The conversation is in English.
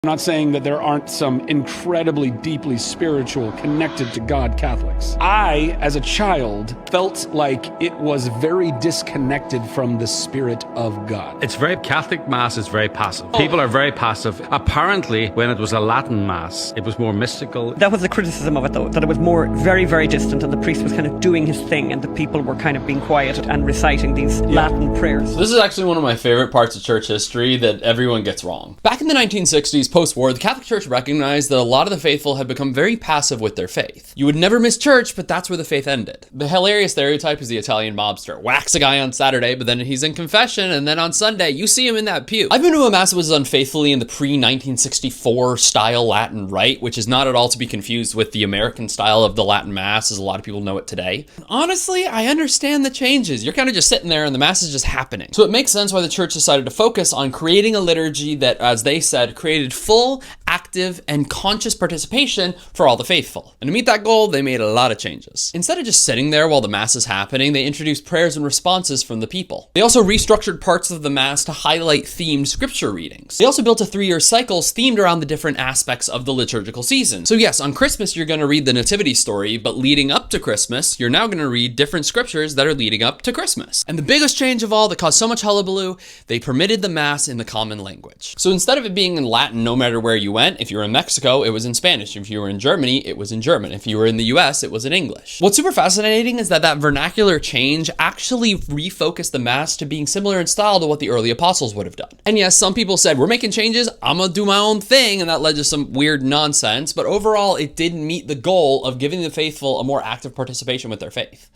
I'm not saying that there aren't some incredibly deeply spiritual, connected to God Catholics. I, as a child, felt like it was very disconnected from the Spirit of God. It's very, Catholic Mass is very passive. People are very passive. Apparently, when it was a Latin Mass, it was more mystical. That was the criticism of it, though, that it was more very, very distant, and the priest was kind of doing his thing, and the people were kind of being quiet and reciting these Latin prayers. This is actually one of my favorite parts of church history that everyone gets wrong. Back in the 1960s, post-war, the Catholic Church recognized that a lot of the faithful had become very passive with their faith. You would never miss church, but that's where the faith ended. The hilarious stereotype is the Italian mobster. Whacks a guy on Saturday, but then he's in confession, and then on Sunday, you see him in that pew. I've been to a mass that was done faithfully in the pre-1964 style Latin Rite, which is not at all to be confused with the American style of the Latin Mass, as a lot of people know it today. Honestly, I understand the changes. You're kind of just sitting there and the Mass is just happening. So it makes sense why the church decided to focus on creating a liturgy that, as they said, created full, active, and conscious participation for all the faithful. And to meet that goal, they made a lot of changes. Instead of just sitting there while the Mass is happening, they introduced prayers and responses from the people. They also restructured parts of the Mass to highlight themed scripture readings. They also built a 3-year cycles themed around the different aspects of the liturgical season. So yes, on Christmas, you're going to read the Nativity story, but leading up to Christmas, you're now going to read different scriptures that are leading up to Christmas. And the biggest change of all that caused so much hullabaloo, they permitted the Mass in the common language. So instead of it being in Latin no matter where you went, if you were in Mexico, it was in Spanish. If you were in Germany, it was in German. If you were in the US, it was in English. What's super fascinating is that vernacular change actually refocused the Mass to being similar in style to what the early apostles would have done. And yes, some people said, we're making changes, I'm gonna do my own thing, and that led to some weird nonsense, but overall, it didn't meet the goal of giving the faithful a more active participation with their faith.